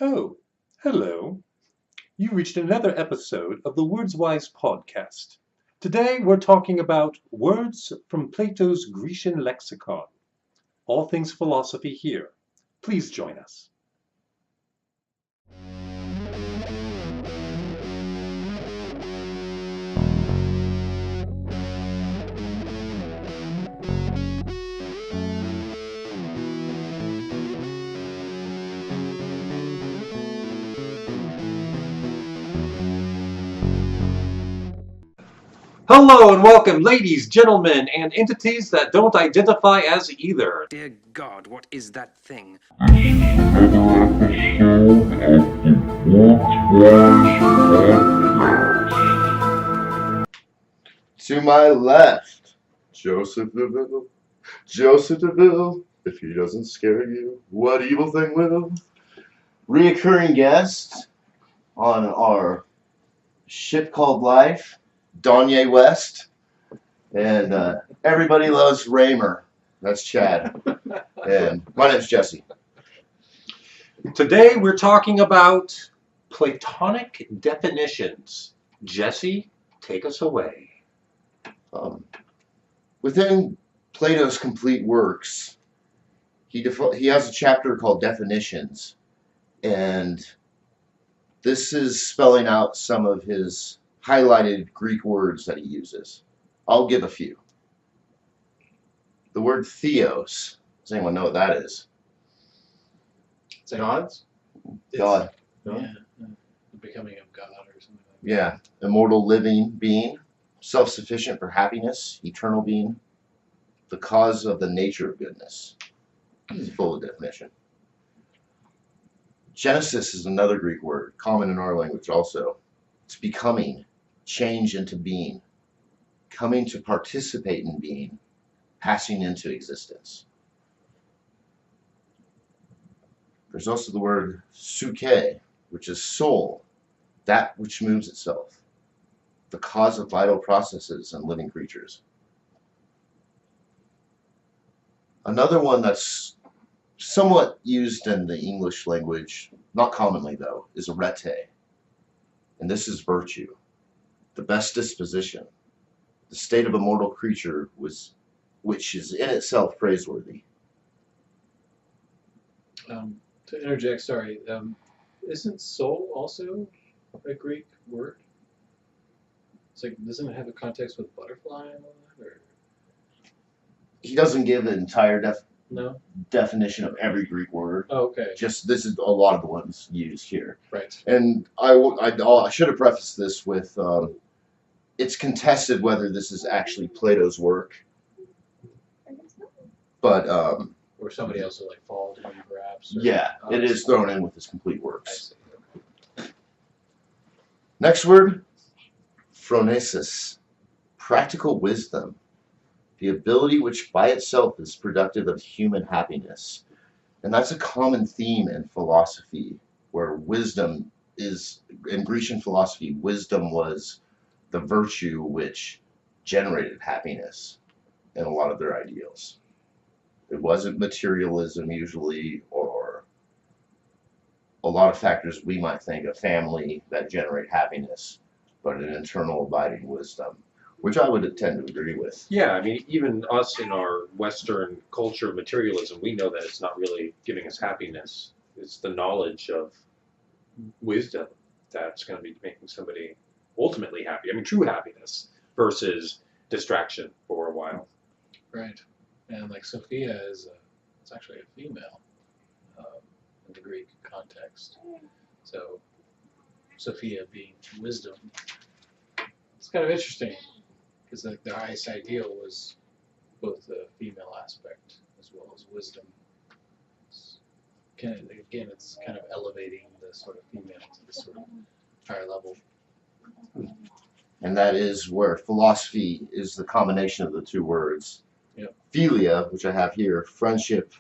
Oh, hello. You reached another episode of the WordsWise Podcast. Today we're talking about words from Plato's Grecian lexicon. All things philosophy here. Please join us. Hello and welcome, ladies, gentlemen, and entities that don't identify as either. Dear God, what is that thing? To my left, Joseph DeVille. Joseph DeVille, if he doesn't scare you, what evil thing will? Reoccurring guest on our ship called life, Donye West. And everybody loves Raymer. That's Chad. And my name's Jesse. Today we're talking about Platonic definitions. Jesse, take us away. Within Plato's complete works, he has a chapter called Definitions, and this is spelling out some of his highlighted Greek words that he uses. I'll give a few. The word Theos. Does anyone know what that is? Gods? God. Yeah. The becoming of God or something like that. Yeah. Immortal living being. Self-sufficient for happiness. Eternal being. The cause of the nature of goodness. It's full of definition. Genesis is another Greek word, common in our language also. It's becoming, change into being, coming to participate in being, passing into existence. There's also the word psyche, which is soul, that which moves itself, the cause of vital processes in living creatures. Another one that's somewhat used in the English language, not commonly though, is arete. And this is virtue, the best disposition, the state of a mortal creature which is in itself praiseworthy. To interject, sorry, isn't soul also a Greek word? It's like, doesn't it have a context with butterfly and all that? Or He doesn't give an entire no? definition of every Greek word. Oh, okay. Just this is a lot of the ones used here. Right. And I should have prefaced this with it's contested whether this is actually Plato's work. But Or somebody else will like fall to him perhaps. Or, yeah, it is thrown in with his complete I works. see. Okay. Next word, phronesis, practical wisdom, the ability which by itself is productive of human happiness. And that's a common theme in philosophy, where wisdom is, in Grecian philosophy, wisdom was the virtue which generated happiness in a lot of their ideals. It wasn't materialism usually, or a lot of factors we might think of family that generate happiness, but an internal abiding wisdom, which I would tend to agree with. Yeah, I mean, even us in our Western culture of materialism, we know that it's not really giving us happiness. It's the knowledge of wisdom that's going to be making somebody ultimately happy. I mean, true happiness versus distraction for a while. Right. And like Sophia it's actually a female in the Greek context. So Sophia being wisdom. It's kind of interesting because like the highest ideal was both the female aspect as well as wisdom. It's kind of elevating the sort of female to this sort of higher level. And that is where philosophy is the combination of the two words. Yep. Philia, which I have here, friendship,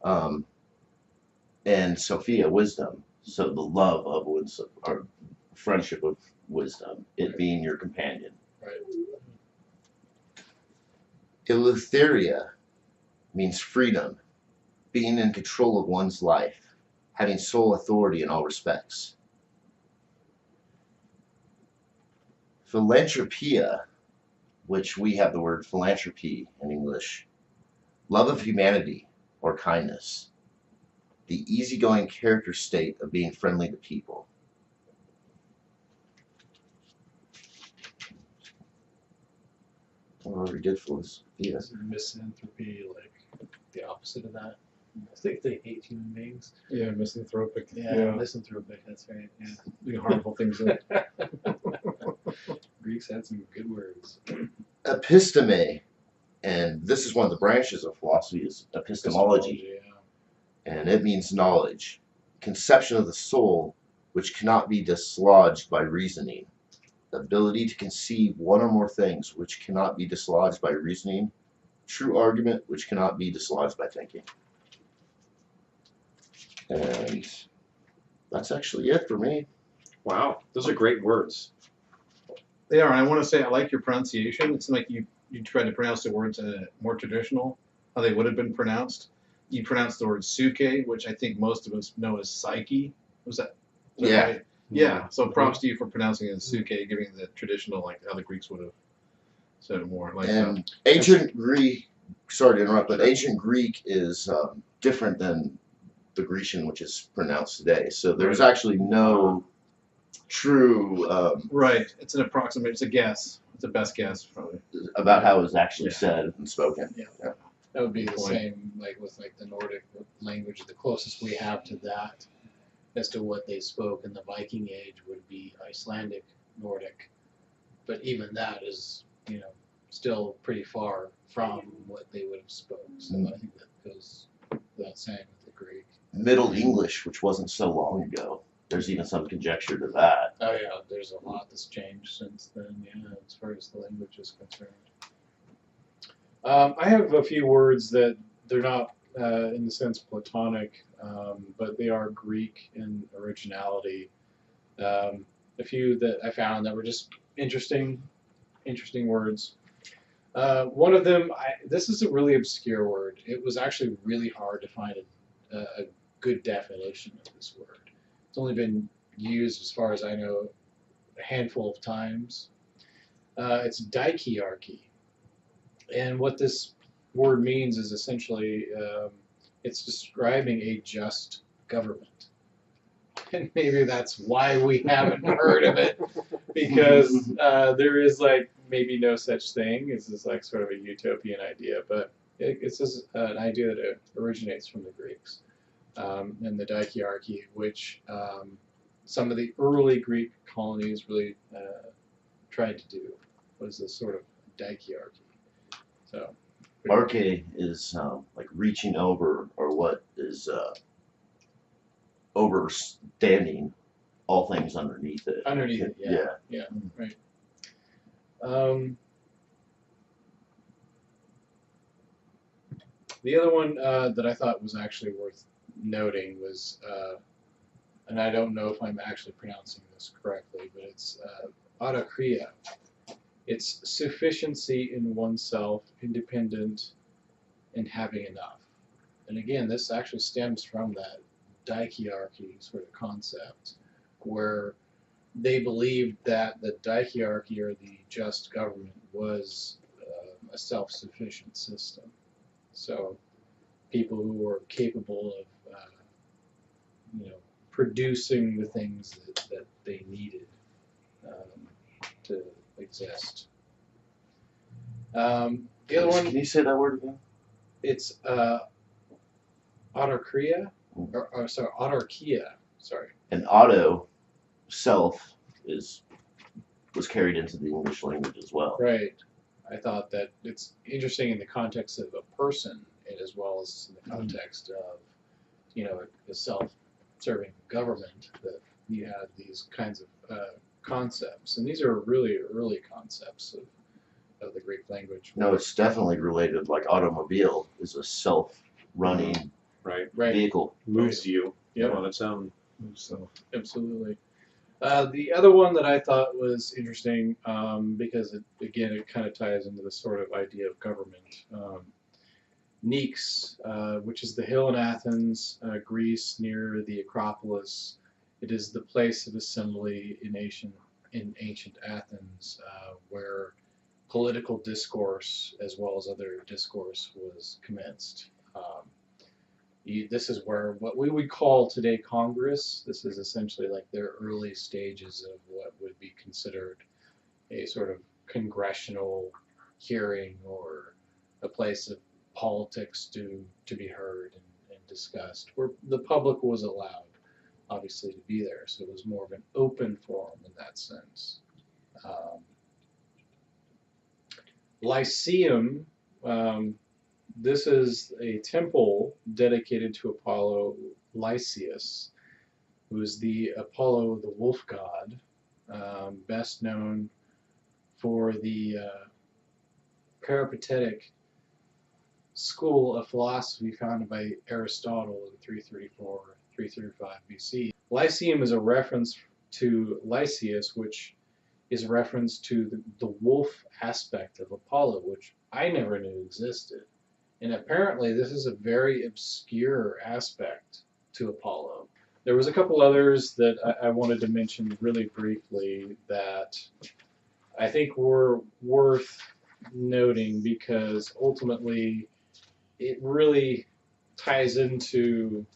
and Sophia, wisdom. So the love of wisdom, or friendship of wisdom, it being your companion. Right. Eleutheria means freedom, being in control of one's life, having sole authority in all respects. Philanthropia, which we have the word philanthropy in English, love of humanity or kindness, the easygoing character state of being friendly to people. What already did philosophia. Is misanthropy like the opposite of that? I think they hate human beings. Yeah, misanthropic. Yeah, misanthropic, that's right. Yeah. Doing harmful things. Greeks had some good words. Episteme, and this is one of the branches of philosophy, is epistemology, and it means knowledge, conception of the soul which cannot be dislodged by reasoning, the ability to conceive one or more things which cannot be dislodged by reasoning, true argument which cannot be dislodged by thinking. And that's actually it for me. Wow, those are great words. They are, and I want to say I like your pronunciation. It's like you tried to pronounce the words more traditional, how they would have been pronounced. You pronounced the word suke, which I think most of us know as psyche. Was that? Is that Yeah. right? Yeah. So props to you for pronouncing it as suke, giving the traditional, like how the Greeks would have said it more. Like And ancient Greek, sorry to interrupt, but ancient Greek is different than the Grecian, which is pronounced today. So there's actually no true right. It's an approximate. It's a guess. It's a best guess, probably. about how it was actually said and spoken. Yeah. That would be the Point. same, like with like the Nordic language. The closest we have to that, as to what they spoke in the Viking Age, would be Icelandic Nordic. But even that is, still pretty far from what they would have spoken. So I think that goes without saying with the Greek. Middle English, which wasn't so long ago. There's even some conjecture to that. Oh yeah, there's a lot that's changed since then. Yeah, as far as the language is concerned. I have a few words that they're not, in the sense, Platonic, but they are Greek in originality. A few that I found that were just interesting words. One of them, this is a really obscure word. It was actually really hard to find a good definition of this word. It's only been used, as far as I know, a handful of times. It's Daiki. And what this word means is essentially it's describing a just government. And maybe that's why we haven't heard of it, because there is like maybe no such thing. This is like sort of a utopian idea, but it's just an idea that originates from the Greeks. And the Daiki, which some of the early Greek colonies really tried to do, was this sort of Daiki. So, Arche is like reaching over, or what is overstanding all things underneath it. Underneath it, yeah, right. The other one that I thought was actually worth noting was, and I don't know if I'm actually pronouncing this correctly, but it's autokria. It's sufficiency in oneself, independent, and having enough. And again, this actually stems from that Daikiarchy sort of concept, where they believed that the Daikiarchy, or the just government, was a self-sufficient system. So people who were capable of producing the things that they needed to exist. The other one, Can you say that word again? it's autokria, or sorry, autarkia. Sorry. And auto, self, was carried into the English language as well. Right. I thought that it's interesting in the context of a person, and as well as in the context of, a self-serving government, that you have these kinds of concepts. And these are really early concepts of the Greek language. No, it's definitely related. Like automobile is a self-running Right. vehicle. Moves you Yep. on its own. So, absolutely. The other one that I thought was interesting, because it kind of ties into the sort of idea of government. Nex, which is the hill in Athens, Greece, near the Acropolis. It is the place of assembly in ancient Athens, where political discourse as well as other discourse was commenced. This is where what we would call today Congress. This is essentially like their early stages of what would be considered a sort of congressional hearing or a place of politics to be heard and discussed, where the public was allowed, obviously, to be there. So it was more of an open forum in that sense. Lyceum, this is a temple dedicated to Apollo Lyceus, who is the Apollo, the wolf god, best known for the peripatetic school of philosophy founded by Aristotle in 335 BC. Lyceum is a reference to Lyceus, which is a reference to the wolf aspect of Apollo, which I never knew existed. And apparently this is a very obscure aspect to Apollo. There was a couple others that I wanted to mention really briefly that I think were worth noting because ultimately it really ties into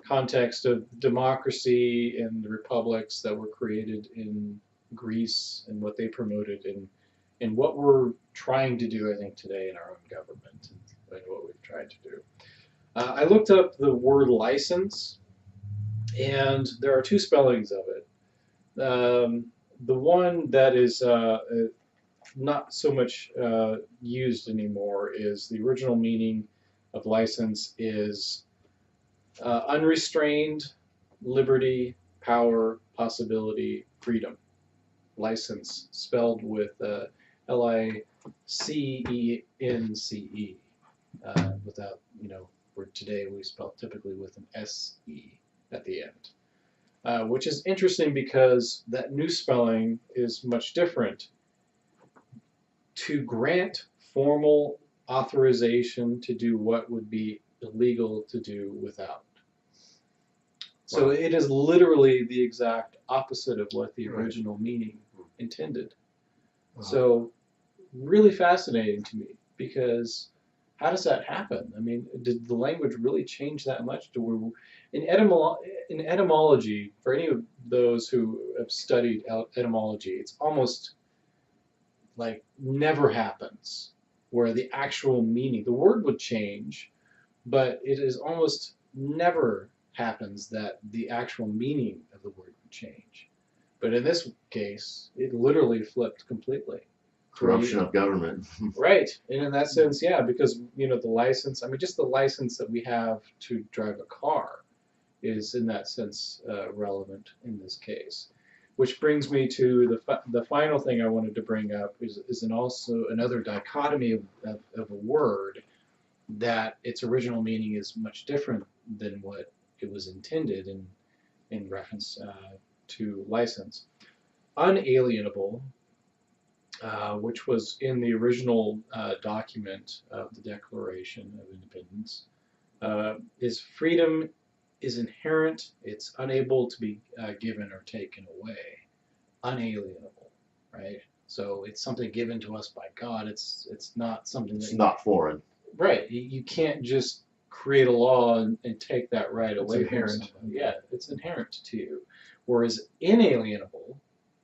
context of democracy and the republics that were created in Greece and what they promoted and what we're trying to do, I think, today in our own government and what we've tried to do. I looked up the word license, and there are two spellings of it. The one that is not so much used anymore is the original meaning of license is unrestrained liberty, power, possibility, freedom. License spelled with L-I-C-E-N-C-E without, where today we spell typically with an S-E at the end. Which is interesting because that new spelling is much different. To grant formal authorization to do what would be illegal to do without. So it is literally the exact opposite of what the original meaning intended. So really fascinating to me because how does that happen? I mean, did the language really change that much? In etymology, for any of those who have studied etymology, it's almost like never happens where the actual meaning, the word would change, but it is almost never happens that the actual meaning of the word would change. But in this case, it literally flipped completely. Corruption of government. Right, and in that sense, yeah, because the license. I mean, just the license that we have to drive a car is, in that sense, relevant in this case. Which brings me to the final thing I wanted to bring up is also another dichotomy of a word that its original meaning is much different than what it was intended in reference to license. Unalienable, which was in the original document of the Declaration of Independence, is freedom is inherent, it's unable to be given or taken away. Unalienable, right? So it's something given to us by God. It's not something It's not foreign. Right. You can't just create a law and take that right away from inherent. somebody. Yeah, it's inherent to you. Whereas inalienable,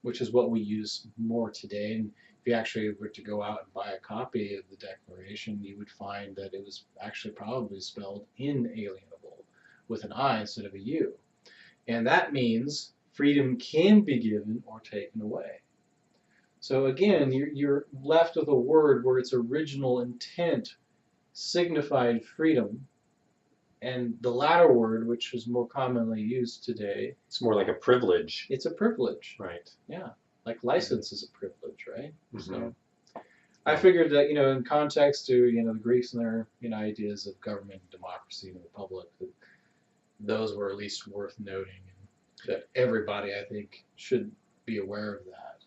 which is what we use more today, and if you actually were to go out and buy a copy of the Declaration, you would find that it was actually probably spelled inalienable with an I instead of a U. And that means freedom can be given or taken away. So again, you're left with a word where its original intent signified freedom, and the latter word, which is more commonly used today, It's more like a privilege. it's a privilege. Right. Yeah, like license is a privilege, right? Mhm. So I figured that in context to the Greeks and their ideas of government, democracy, and republic, that those were at least worth noting, and that everybody I think should be aware of that.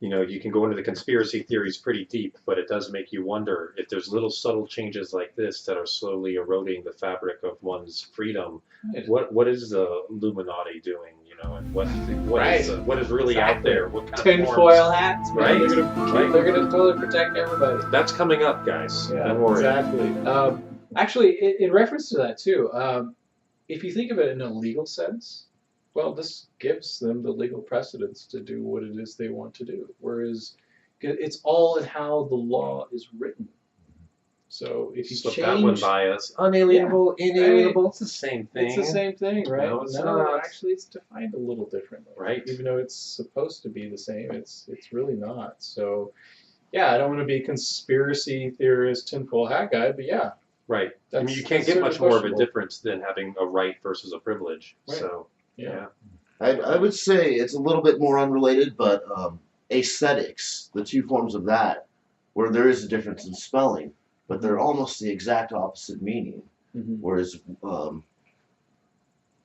you can go into the conspiracy theories pretty deep, but it does make you wonder if there's little subtle changes like this that are slowly eroding the fabric of one's freedom. Right. What is the Illuminati doing? And what Right. what is really out there? What kind of Tinfoil hats, man. Right. They're gonna totally protect everybody. That's coming up, guys. Yeah, Don't worry. exactly. Actually, in reference to that too, if you think of it in a legal sense, well, this gives them the legal precedence to do what it is they want to do. Whereas it's all in how the law is written. So if you Slip change, that one by us. Unalienable, inalienable. It's the same thing. it's the same thing, right? No, it's not. Actually, it's defined a little differently. Right. Even though it's supposed to be the same, it's really not. So, yeah, I don't want to be a conspiracy theorist, tinfoil hat guy, but yeah, Right. that's You can't that's get much certainly more of a questionable. difference than having a right versus a privilege. Right. So, Yeah. I would say it's a little bit more unrelated, but aesthetics, the two forms of that, where there is a difference in spelling, but they're almost the exact opposite meaning. Mhm. Whereas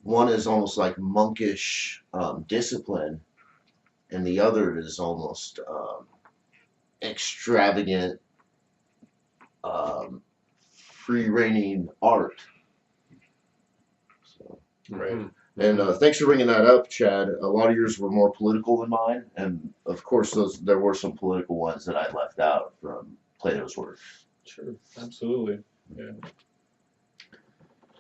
one is almost like monkish discipline, and the other is almost extravagant, free-reigning art. So, Right. mhm. and thanks for bringing that up, Chad. A lot of yours were more political than mine, and of course, there were some political ones that I left out from Plato's work. Sure, absolutely. Yeah.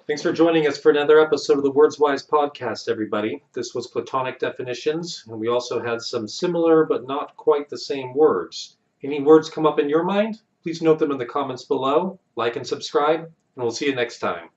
Thanks for joining us for another episode of the WordsWise Podcast, everybody. This was Platonic definitions, and we also had some similar but not quite the same words. Any words come up in your mind? Please note them in the comments below, like and subscribe, and we'll see you next time.